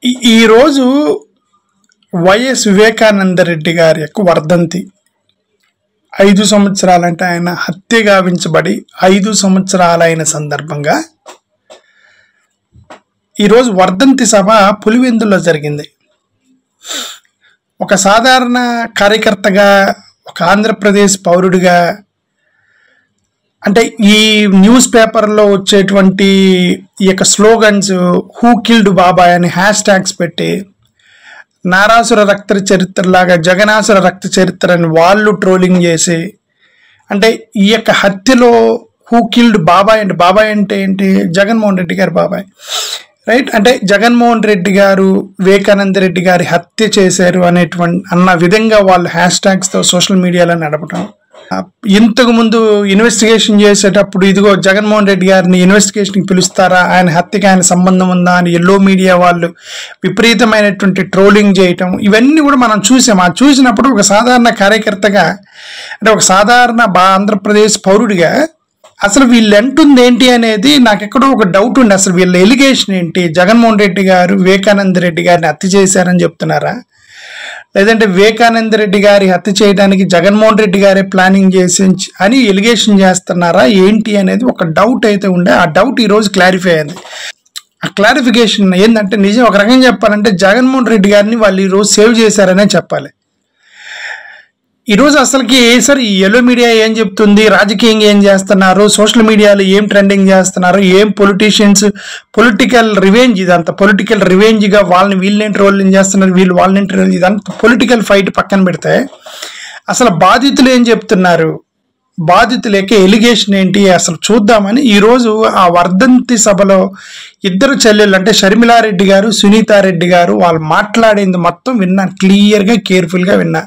ఈరోజు వైఎస్ వివేకానంద రెడ్డి గారి యొక్క వర్ధంతి. 5 సంవత్సరాలంటే ఆయన హత్య గావించబడి 5 సంవత్సరాలైన సందర్భంగా ఈరోజు వర్ధంతి సభ పులివెందుల్లో జరిగింది. ఒక సాధారణ కార్యకర్తగా, ఒక ఆంధ్రప్రదేశ్ పౌరుడిగా, అంటే ఈ న్యూస్ పేపర్లో వచ్చేటువంటి ఈ యొక్క స్లోగన్స్ హూ కిల్డ్ బాబాయ్ అని #ట్యాగ్స్ పెట్టి నారాసుర రక్త చరిత్రలాగా జగనాసుర రక్త చరిత్ర అని వాళ్ళు ట్రోలింగ్ చేసి, అంటే ఈ యొక్క హత్యలో హూ కిల్డ్ బాబాయ్ అంటే బాబాయ్ అంటే ఏంటి? జగన్మోహన్ రెడ్డి గారు బాబాయ్, రైట్? అంటే జగన్మోహన్ రెడ్డి గారు వివేకానంద రెడ్డి గారి హత్య చేశారు అన్న విధంగా వాళ్ళు #ట్యాగ్స్తో సోషల్ మీడియాలో నడపడం. ఇంతకు ముందు ఇన్వెస్టిగేషన్ చేసేటప్పుడు ఇదిగో జగన్మోహన్ రెడ్డి గారిని ఇన్వెస్టిగేషన్కి పిలుస్తారా, ఆయన హత్యకి ఆయన సంబంధం ఉందా అని ఎల్లో మీడియా వాళ్ళు విపరీతమైనటువంటి ట్రోలింగ్ చేయటం, ఇవన్నీ కూడా మనం చూసాం. ఆ చూసినప్పుడు ఒక సాధారణ కార్యకర్తగా, అంటే ఒక సాధారణ ఆంధ్రప్రదేశ్ పౌరుడిగా అసలు వీళ్ళు అంటుంది ఏంటి అనేది నాకు ఎక్కడో ఒక డౌట్ ఉంది. అసలు వీళ్ళ ఎలిగేషన్ ఏంటి? జగన్మోహన్ రెడ్డి గారు వివేకానంద రెడ్డి గారిని హత్య చేశారని చెప్తున్నారా, లేదంటే వివేకానంద రెడ్డి గారి హత్య చేయడానికి జగన్మోహన్ రెడ్డి గారే ప్లానింగ్ చేసి అని ఎలిగేషన్ చేస్తున్నారా ఏంటి అనేది ఒక డౌట్ అయితే ఉండే. ఆ డౌట్ ఈరోజు క్లారిఫై అయింది. ఆ క్లారిఫికేషన్ ఏంటంటే, నిజం ఒక రకంగా చెప్పాలంటే జగన్మోహన్ రెడ్డి గారిని వాళ్ళు ఈరోజు సేవ్ చేశారనే చెప్పాలి. ఈరోజు అసలుకి సార్ ఈ ఎల్లో మీడియా ఏం చెప్తుంది, రాజకీయంగా ఏం చేస్తున్నారు, సోషల్ మీడియాలో ఏం ట్రెండింగ్ చేస్తున్నారు, ఏం పొలిటీషియన్స్ పొలిటికల్ రివెంజ్, ఇదంతా పొలిటికల్ రివెంజ్గా వాళ్ళని వీళ్ళని ట్రోలింగ్ చేస్తున్నారు, వీళ్ళు వాళ్ళని ట్రోలింగ్, ఇదంతా పొలిటికల్ ఫైట్ పక్కన పెడితే అసలు బాధితులు ఏం చెప్తున్నారు, బాధితుల యొక్క ఎలిగేషన్ ఏంటి అసలు చూద్దామని ఈరోజు ఆ వర్ధంతి సభలో ఇద్దరు చెల్లెళ్ళు, అంటే షర్మిలారెడ్డి గారు, సునీతారెడ్డి గారు, వాళ్ళు మాట్లాడింది మొత్తం విన్నా, క్లియర్గా కేర్ఫుల్గా విన్నా.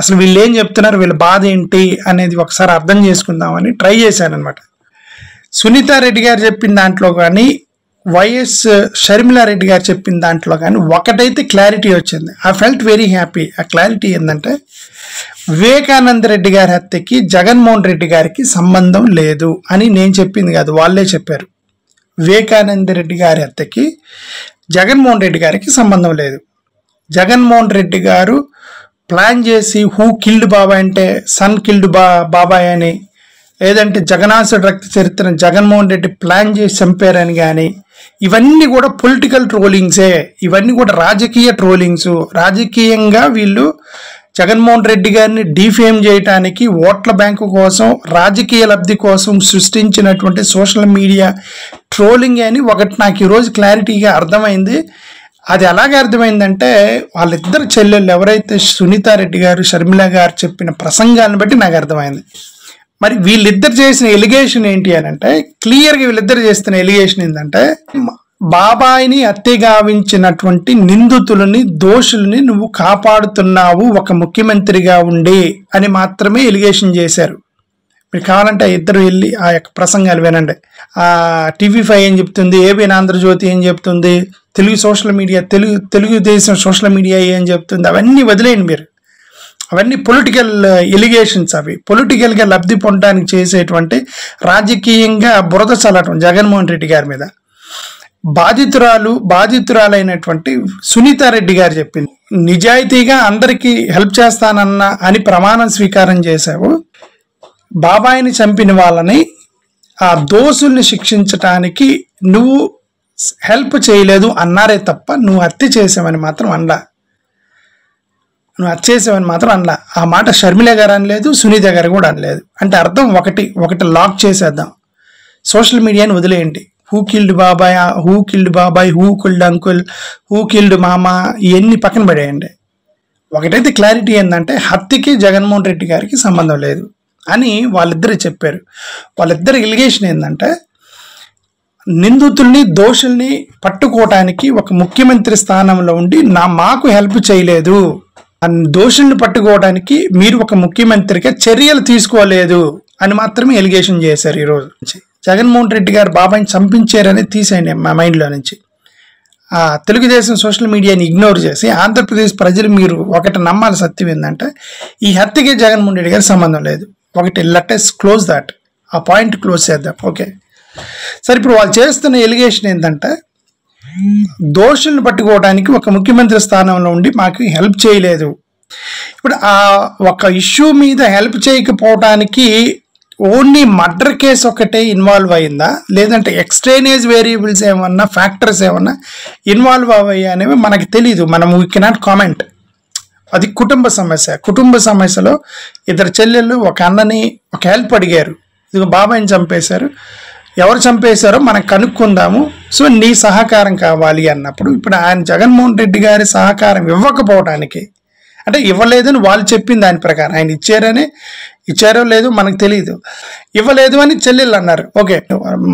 అసలు వీళ్ళు ఏం చెప్తున్నారు, వీళ్ళ బాధ ఏంటి అనేది ఒకసారి అర్థం చేసుకుందామని ట్రై చేశాను అనమాట. సునీతారెడ్డి గారు చెప్పిన దాంట్లో కానీ, వైఎస్ షర్మిలారెడ్డి గారు చెప్పిన దాంట్లో కానీ ఒకటైతే క్లారిటీ వచ్చింది. I felt very happy. ఆ క్లారిటీ ఏంటంటే, వివేకానంద రెడ్డి గారి హత్యకి జగన్మోహన్ రెడ్డి గారికి సంబంధం లేదు అని నేను చెప్పింది కాదు, వాళ్ళే చెప్పారు. వివేకానంద రెడ్డి గారి హత్యకి జగన్మోహన్ రెడ్డి గారికి సంబంధం లేదు. జగన్మోహన్ రెడ్డి గారు ప్లాన్ చేసి హూ కిల్డ్ బాబాయ్ అంటే సన్ కిల్డ్ బాబాయ్ అని, లేదంటే జగనాసుర రక్త చరిత్రను జగన్మోహన్ రెడ్డి ప్లాన్ చేసి చంపారని కానీ, ఇవన్నీ కూడా పొలిటికల్ ట్రోలింగ్సే. ఇవన్నీ కూడా రాజకీయ ట్రోలింగ్స్. రాజకీయంగా వీళ్ళు జగన్మోహన్ రెడ్డి గారిని డిఫేమ్ చేయడానికి, ఓట్ల బ్యాంకు కోసం, రాజకీయ లబ్ధి కోసం సృష్టించినటువంటి సోషల్ మీడియా ట్రోలింగ్ అని ఒకటి నాకు ఈరోజు క్లారిటీగా అర్థమైంది. అది ఎలాగ అర్థమైందంటే, వాళ్ళిద్దరు చెల్లెళ్ళు ఎవరైతే సునీతారెడ్డి గారు, షర్మిల గారు చెప్పిన ప్రసంగాలను బట్టి నాకు అర్థమైంది. మరి వీళ్ళిద్దరు చేసిన ఎలిగేషన్ ఏంటి అని అంటే, క్లియర్గా వీళ్ళిద్దరు చేస్తున్న ఎలిగేషన్ ఏంటంటే, బాబాయిని హత్య గావించినటువంటి నిందితులని, దోషుల్ని నువ్వు కాపాడుతున్నావు ఒక ముఖ్యమంత్రిగా ఉండి అని మాత్రమే ఎలిగేషన్ చేశారు. మీరు కావాలంటే ఇద్దరు వెళ్ళి ఆ యొక్క ప్రసంగాలు వినండి. ఆ TV5 ఏం చెప్తుంది, ఏబిఎన్ ఆంధ్రజ్యోతి ఏం చెప్తుంది, Telugu social media, Telugu Desam social media ఏం చెప్తుంది, అవన్నీ వదిలేయండి మీరు. అవన్నీ పొలిటికల్ ఎలిగేషన్స్. అవి పొలిటికల్గా లబ్ధి పొందడానికి చేసేటువంటి రాజకీయంగా బురద చల్లటం జగన్మోహన్ రెడ్డి గారి మీద. బాధితురాలైనటువంటి సునీతారెడ్డి గారు చెప్పింది, నిజాయితీగా అందరికీ హెల్ప్ చేస్తానన్న అని ప్రమాణం స్వీకారం చేశావు, బాబాయిని చంపిన వాళ్ళని, ఆ దోషుల్ని శిక్షించటానికి నువ్వు హెల్ప్ చేయలేదు అన్నారే తప్ప నువ్వు హత్య చేసావని మాత్రం అనలా. ఆ మాట షర్మిల గారు అనలేదు, సునీత గారు కూడా అనలేదు. అంటే అర్థం ఒకటి లాక్ చేసేద్దాం, సోషల్ మీడియాని వదిలేయండి. హూ కిల్డ్ బాబాయ్, who killed uncle, who killed మామ, ఇవన్నీ పక్కన పడేయండి. ఒకటైతే క్లారిటీ ఏంటంటే, హత్యకి జగన్మోహన్ రెడ్డి గారికి సంబంధం లేదు అని వాళ్ళిద్దరు చెప్పారు. వాళ్ళిద్దరు ఎలిగేషన్ ఏంటంటే, నిందితుల్ని, దోషుల్ని పట్టుకోవటానికి ఒక ముఖ్యమంత్రి స్థానంలో ఉండి మాకు హెల్ప్ చేయలేదు, దోషుల్ని పట్టుకోవడానికి మీరు ఒక ముఖ్యమంత్రిగా చర్యలు తీసుకోలేదు అని మాత్రమే ఎలిగేషన్ చేశారు. ఈరోజు నుంచి జగన్మోహన్ రెడ్డి గారు బాబాయిని చంపించారని తీసేయండి మా మైండ్లో నుంచి. తెలుగుదేశం సోషల్ మీడియాని ఇగ్నోర్ చేసి ఆంధ్రప్రదేశ్ ప్రజలు మీరు ఒకటి నమ్మాలి, సత్యం ఏంటంటే ఈ హత్యకి జగన్మోహన్ రెడ్డి గారికి సంబంధం లేదు. ఒకటి లెట్ us క్లోజ్ దట్, ఆ పాయింట్ క్లోజ్ చేద్దాం. ఓకే సార్, ఇప్పుడు వాళ్ళు చేస్తున్న ఎలిగేషన్ ఏంటంటే, దోషులను పట్టుకోవడానికి ఒక ముఖ్యమంత్రి స్థానంలో ఉండి మాకు హెల్ప్ చేయలేదు. ఇప్పుడు ఆ ఒక ఇష్యూ మీద హెల్ప్ చేయకపోవడానికి ఓన్లీ మర్డర్ కేసు ఒకటే ఇన్వాల్వ్ అయిందా, లేదంటే ఎక్స్ట్రేనియస్ వేరియబుల్స్ ఏమన్నా ఫ్యాక్టర్స్ ఏమన్నా ఇన్వాల్వ్ అయ్యాయి అనేవి మనకు తెలీదు. మనం వీ కెనాట్ కామెంట్. అది కుటుంబ సమస్య. కుటుంబ సమస్యలో ఇద్దరు చెల్లెళ్ళు ఒక అన్నని ఒక హెల్ప్ అడిగారు, ఇదిగో బాబాయిని చంపేశారు, ఎవరు చంపేశారో మనం కనుక్కుందాము, సో నీ సహకారం కావాలి అన్నప్పుడు ఇప్పుడు ఆయన జగన్మోహన్ రెడ్డి గారి సహకారం ఇవ్వకపోవడానికి, అంటే ఇవ్వలేదని వాళ్ళు చెప్పిన దాని ప్రకారం, ఆయన ఇచ్చారో లేదో మనకు తెలియదు, ఇవ్వలేదు అని చెల్లెళ్ళు అన్నారు. ఓకే,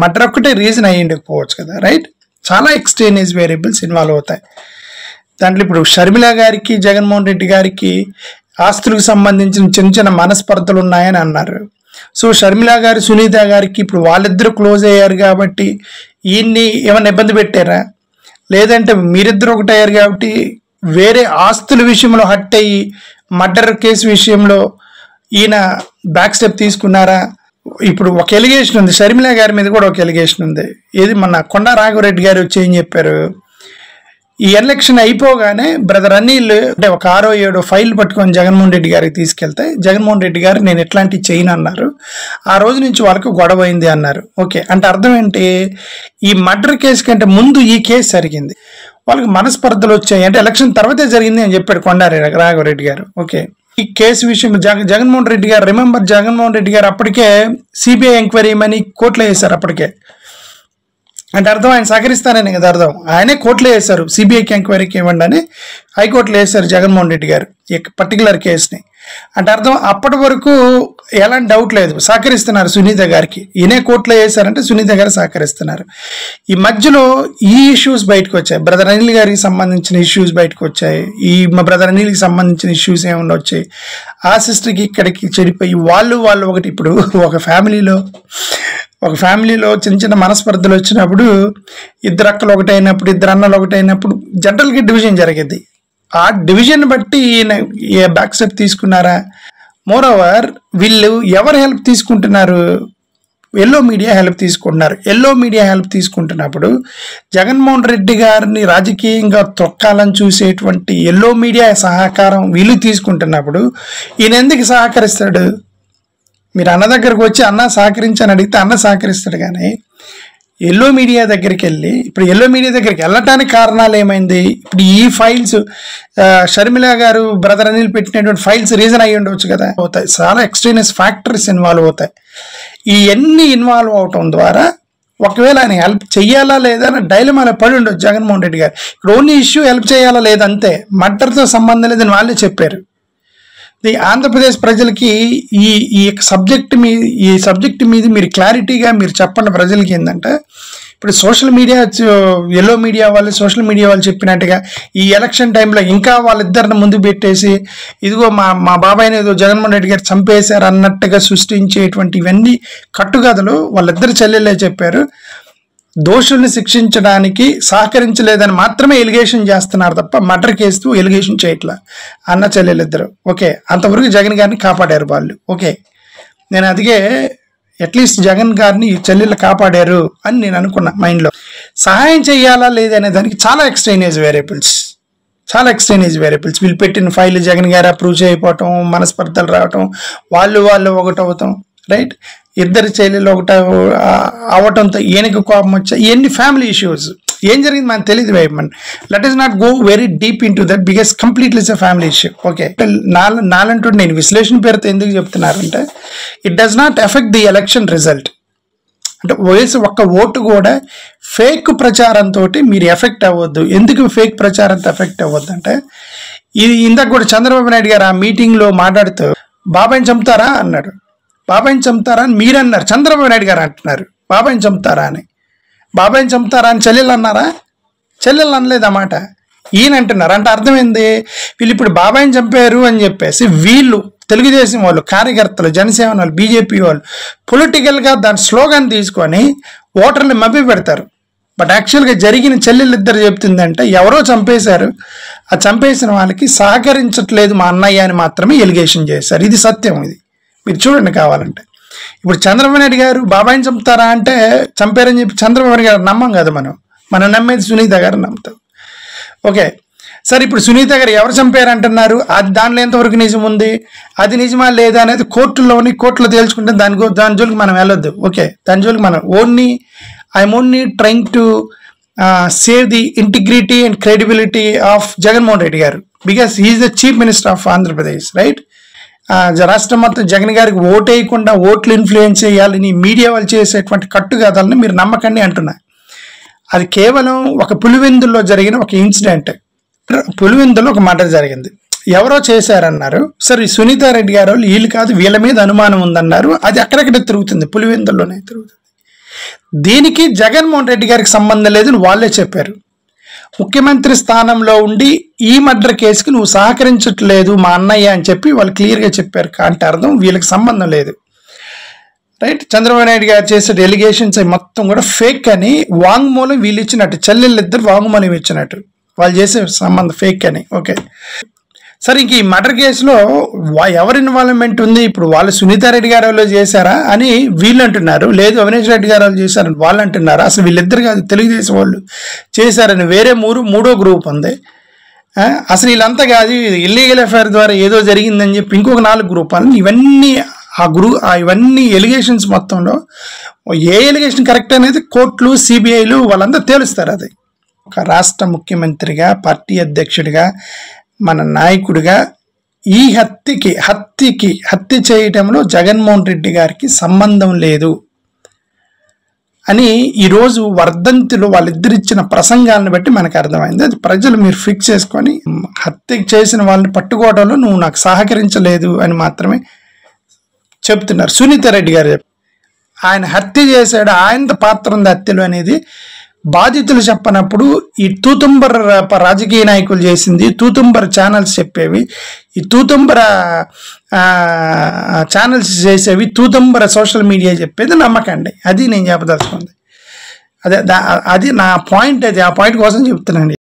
మర్డర్ ఒక్కటే రీజన్ అయ్యి ఉండకపోవచ్చు కదా, రైట్? చాలా ఎక్స్ట్రేనియస్ వేరియబుల్స్ ఇన్వాల్వ్ అవుతాయి దాంట్లో. ఇప్పుడు షర్మిల గారికి జగన్మోహన్ రెడ్డి గారికి ఆస్తులకు సంబంధించిన చిన్న చిన్న మనస్పర్ధలు ఉన్నాయని అన్నారు. సో షర్మిల గారు సునీత గారికి ఇప్పుడు వాళ్ళిద్దరూ క్లోజ్ అయ్యారు కాబట్టి ఈయన్ని ఏమైనా ఇబ్బంది పెట్టారా, లేదంటే మీరిద్దరు ఒకటయ్యారు కాబట్టి వేరే ఆస్తుల విషయంలో హట్ అయ్యి మర్డర్ కేసు విషయంలో ఈయన బ్యాక్ స్టెప్ తీసుకున్నారా? ఇప్పుడు ఒక ఎలిగేషన్ ఉంది, షర్మిల గారి మీద కూడా ఒక ఎలిగేషన్ ఉంది. ఏది మొన్న కొండా రాఘవరెడ్డి గారు వచ్చి ఏం చెప్పారు, ఈ ఎలక్షన్ అయిపోగానే బ్రదర్ అనిల్ అంటే ఒక 6-7 ఫైల్ పట్టుకొని జగన్మోహన్ రెడ్డి గారికి తీసుకెళ్తే జగన్మోహన్ రెడ్డి గారు నేను ఎట్లాంటివి చేయను అన్నారు. ఆ రోజు నుంచి వాళ్ళకి గొడవ అయింది అన్నారు. ఓకే, అంటే అర్థం ఏంటి, ఈ మర్డర్ కేసు కంటే ముందు ఈ కేసు జరిగింది, వాళ్ళకి మనస్పర్ధలు వచ్చాయి అంటే ఎలక్షన్ తర్వాతే జరిగింది అని చెప్పాడు కొండా రాఘవరెడ్డి గారు. ఓకే, ఈ కేసు విషయంలో జగన్మోహన్ రెడ్డి గారు రిమెంబర్, జగన్మోహన్ రెడ్డి గారు అప్పటికే సిబిఐ ఎంక్వైరీ అని కోర్టులో వేశారు. అప్పటికే అంటే అర్థం ఆయన సహకరిస్తానని కదా అర్థం. ఆయనే కోర్టులో వేశారు, సిబిఐకి ఎంక్వైరీకి ఇవ్వండి అని హైకోర్టులో వేశారు జగన్మోహన్ రెడ్డి గారు ఈ పర్టికులర్ కేసుని. అంటే అర్థం అప్పటి వరకు ఎలాంటి డౌట్ లేదు, సహకరిస్తున్నారు సునీత గారికి. ఈయనే కోర్టులో వేశారంటే సునీత గారు సహకరిస్తున్నారు. ఈ మధ్యలో ఈ ఇష్యూస్ బయటకు వచ్చాయి, బ్రదర్ అనిల్ గారికి సంబంధించిన ఇష్యూస్ బయటకు వచ్చాయి. మా బ్రదర్ అనిల్కి సంబంధించిన ఇష్యూస్ ఏమన్నా వచ్చాయి, ఆ సిస్టర్కి ఇక్కడికి చెడిపోయి వాళ్ళు ఒకటి. ఇప్పుడు ఒక ఫ్యామిలీలో చిన్న చిన్న మనస్పర్ధలు వచ్చినప్పుడు ఇద్దరు అక్కలు ఒకటైనప్పుడు, ఇద్దరు అన్నలు ఒకటైనప్పుడు జనరల్గా డివిజన్ జరిగేది. ఆ డివిజన్ బట్టి ఏ బ్యాక్ స్టెప్ తీసుకున్నారా? మోర్ ఓవర్ వీళ్ళు ఎవరు హెల్ప్ తీసుకుంటున్నారు, ఎల్లో మీడియా హెల్ప్ తీసుకుంటున్నారు. ఎల్లో మీడియా హెల్ప్ తీసుకుంటున్నప్పుడు జగన్మోహన్ రెడ్డి గారిని రాజకీయంగా తొక్కాలని చూసేటువంటి ఎల్లో మీడియా సహకారం వీళ్ళు తీసుకుంటున్నప్పుడు ఈయన ఎందుకు సహకరిస్తాడు? మీరు అన్న దగ్గరకు వచ్చి అన్న సహకరించని అడిగితే అన్న సహకరిస్తాడు, కానీ ఎల్లో మీడియా దగ్గరికి వెళ్ళి ఇప్పుడు ఎల్లో మీడియా దగ్గరికి వెళ్ళటానికి కారణాలు ఏమైంది? ఇప్పుడు ఈ ఫైల్స్ షర్మిల గారు బ్రదర్ అనిల్ పెట్టినటువంటి ఫైల్స్ రీజన్ అయ్యి ఉండవచ్చు కదా, అవుతాయి. చాలా ఎక్స్ట్రీనియస్ ఫ్యాక్టర్స్ ఇన్వాల్వ్ అవుతాయి. ఇవన్నీ ఇన్వాల్వ్ అవటం ద్వారా ఒకవేళ ఆయన హెల్ప్ చెయ్యాలా లేదా అని డైలమాలో పడి ఉండొచ్చు జగన్మోహన్ రెడ్డి గారు. ఇప్పుడు ఓన్లీ ఇష్యూ హెల్ప్ చేయాలా లేదంతే, మర్డర్తో సంబంధం లేదని వాళ్ళే చెప్పారు. ఆంధ్రప్రదేశ్ ప్రజలకి ఈ సబ్జెక్ట్ మీద మీరు క్లారిటీగా మీరు చెప్పండి ప్రజలకి. ఏంటంటే ఇప్పుడు సోషల్ మీడియా, ఎల్లో మీడియా వాళ్ళు, సోషల్ మీడియా వాళ్ళు చెప్పినట్టుగా ఈ ఎలక్షన్ టైంలో ఇంకా వాళ్ళిద్దరిని ముందు పెట్టేసి ఇదిగో మా బాబాయ్ని ఏదో జగన్మోహన్ రెడ్డి గారు చంపేశారు అన్నట్టుగా సృష్టించేటువంటి ఇవన్నీ కట్టుకథలు వాళ్ళిద్దరు చెల్లెళ్ళే చెప్పారు. దోషుల్ని శిక్షించడానికి సహకరించలేదని మాత్రమే ఎలిగేషన్ చేస్తున్నారు తప్ప మర్డర్ కేసు ఎలిగేషన్ చేయట్లా అన్న చెల్లెలిద్దరు. ఓకే, అంతవరకు జగన్ గారిని కాపాడారు వాళ్ళు. ఓకే, నేను అదిగే అట్లీస్ట్ జగన్ గారిని చెల్లెళ్ళు కాపాడారు అని నేను అనుకున్నా మైండ్లో. సహాయం చేయాలా లేదనే దానికి చాలా ఎక్స్ట్రేనియస్ వేరియబుల్స్ వీళ్ళు పెట్టిన ఫైల్ జగన్ గారు అప్రూవ్ చేయకపోవటం, మనస్పర్ధలు రావటం, వాళ్ళు ఒకటవుతాం, రైట్? ఇద్దరు చెల్లెలు ఒకట అవటంతో ఈయనకి కోపం వచ్చా, ఇవన్నీ ఫ్యామిలీ ఇష్యూస్. ఏం జరిగింది మనకు తెలియదు. Let us not go very deep into that because completely it's a family issue. Okay, నాలంటూ నేను విశ్లేషణ పేరుతో ఎందుకు చెప్తున్నారంటే it does not effect the election result. అంటే ఒక్క ఓటు కూడా ఫేక్ ప్రచారంతో మీరు ఎఫెక్ట్ అవ్వద్దు. ఎందుకు ఫేక్ ప్రచారంతో ఎఫెక్ట్ అవ్వద్దు అంటే ఇది ఇందాక కూడా చంద్రబాబు నాయుడు గారు ఆ మీటింగ్లో మాట్లాడుతూ బాబాయ్ని చంపుతారా అన్నాడు. బాబాయ్ని చంపుతారా అని మీరు అన్నారు, చంద్రబాబు నాయుడు గారు అంటున్నారు బాబాయ్ని చంపుతారా అని. బాబాయ్ని చంపుతారా అని చెల్లెలు అన్నారా? చెల్లెలు అనలేదు అన్నమాట, ఈయన అంటున్నారు. అంటే అర్థమైంది, వీళ్ళు ఇప్పుడు బాబాయ్ని చంపారు అని చెప్పేసి వీళ్ళు తెలుగుదేశం వాళ్ళు, కార్యకర్తలు, జనసేన వాళ్ళు, బీజేపీ వాళ్ళు పొలిటికల్గా దాని స్లోగన్ తీసుకొని ఓటర్లు మభ్య పెడతారు. బట్ యాక్చువల్గా జరిగిన చెల్లెళ్ళిద్దరు చెప్తుందంటే ఎవరో చంపేశారు, ఆ చంపేసిన వాళ్ళకి సహకరించట్లేదు మా అన్నయ్య అని మాత్రమే ఎలిగేషన్ చేశారు. ఇది సత్యం, ఇది మీరు చూడండి కావాలంటే. ఇప్పుడు చంద్రబాబు నాయుడు గారు బాబాయ్ని చంపుతారా అంటే చంపారని చెప్పి చంద్రబాబు నాయుడు గారు నమ్మం కదా మనం. మనం నమ్మేది సునీత గారు నమ్ముతాం. ఓకే సరే, ఇప్పుడు సునీత గారు ఎవరు చంపారు అంటున్నారు, అది దానిలో ఎంతవరకు నిజం ఉంది, అది నిజమా లేదా అనేది కోర్టులో తేల్చుకుంటే దాని జోలికి మనం వెళ్ళొద్దు. ఓకే, దాని జోలికి మనం I'm only trying to save the integrity and credibility of Jaganmohan Reddy గారు, because he's the chief minister of Andhra Pradesh, right? రాష్ట్రం మొత్తం జగన్ గారికి ఓటేయకుండా ఓట్లు ఇన్ఫ్లుయెన్స్ చేయాలని మీడియా వాళ్ళు చేసేటువంటి కట్టుకథలను మీరు నమ్మకండి అంటున్నా. అది కేవలం ఒక పులివెందుల్లో జరిగిన ఒక ఇన్సిడెంట్. పులివెందులో ఒక మర్డర్ జరిగింది, ఎవరో చేశారన్నారు. సరే, సునీత రెడ్డి గారు వీళ్ళు కాదు, వీళ్ళ మీద అనుమానం ఉందన్నారు. అది అక్కడక్కడ తిరుగుతుంది, పులివెందుల్లోనే తిరుగుతుంది. దీనికి జగన్మోహన్ రెడ్డి గారికి సంబంధం లేదని వాళ్ళే చెప్పారు. ముఖ్యమంత్రి స్థానంలో ఉండి ఈ మర్డర్ కేసుకి నువ్వు సహకరించట్లేదు మా అన్నయ్య అని చెప్పి వాళ్ళు క్లియర్గా చెప్పారు. అంటే అర్థం వీళ్ళకి సంబంధం లేదు, రైట్? చంద్రబాబు నాయుడు గారు చేసే ఎలిగేషన్స్ మొత్తం కూడా ఫేక్ అని వాంగ్మూలం వీళ్ళు ఇచ్చినట్టు, చెల్లెళ్ళిద్దరు వాంగ్మూలం ఇచ్చినట్టు, వాళ్ళు చేసే సంబంధం ఫేక్ అని. ఓకే సరే, ఇంక ఈ మర్డర్ కేసులో ఎవరి ఇన్వాల్వ్మెంట్ ఉంది? ఇప్పుడు వాళ్ళు సునీతారెడ్డి గారు వాళ్ళు చేశారా అని వీళ్ళు అంటున్నారు, లేదు అవినేష్ రెడ్డి గారు వాళ్ళు చేశారని వాళ్ళు అంటున్నారు. అసలు వీళ్ళిద్దరు కాదు, తెలుగుదేశం వాళ్ళు చేశారని వేరే మూడో గ్రూప్ ఉంది. అసలు వీళ్ళంతా కాదు, ఇల్లీగల్ ఎఫ్ఐఆర్ ద్వారా ఏదో జరిగిందని చెప్పి ఇంకొక 4 గ్రూపాలు. ఇవన్నీ ఎలిగేషన్స్ మొత్తంలో ఏ ఎలిగేషన్ కరెక్ట్ అనేది కోర్టులు, సిబిఐలు వాళ్ళంతా తేలుస్తారు. అది ఒక రాష్ట్ర ముఖ్యమంత్రిగా, పార్టీ అధ్యక్షుడిగా, మన నాయకుడిగా ఈ హత్య చేయటంలో జగన్మోహన్ రెడ్డి గారికి సంబంధం లేదు అని ఈరోజు వర్ధంతిలో వాళ్ళిద్దరిచ్చిన ప్రసంగాలను బట్టి మనకు అర్థమైంది. అది ప్రజలు మీరు ఫిక్స్ చేసుకొని, హత్య చేసిన వాళ్ళని పట్టుకోవడంలో నువ్వు నాకు సహకరించలేదు అని మాత్రమే చెప్తున్నారు. సునీత రెడ్డి గారు ఆయన హత్య చేశాడు, ఆయన పాత్ర ఉంది హత్యలో అనేది బాధితులు చెప్పనప్పుడు ఈ తూతుంబర్ రాజకీయ నాయకులు చేసింది, తూతుంబర్ ఛానల్స్ చెప్పేవి, ఈ తూతుంబర ఛానల్స్ చేసేవి, తూతుంబర సోషల్ మీడియా చెప్పేది నమ్మకండి. అది నేను చెప్పదలుచుకుంది. అది నా పాయింట్. అది ఆ పాయింట్ కోసం చెప్తున్నాను.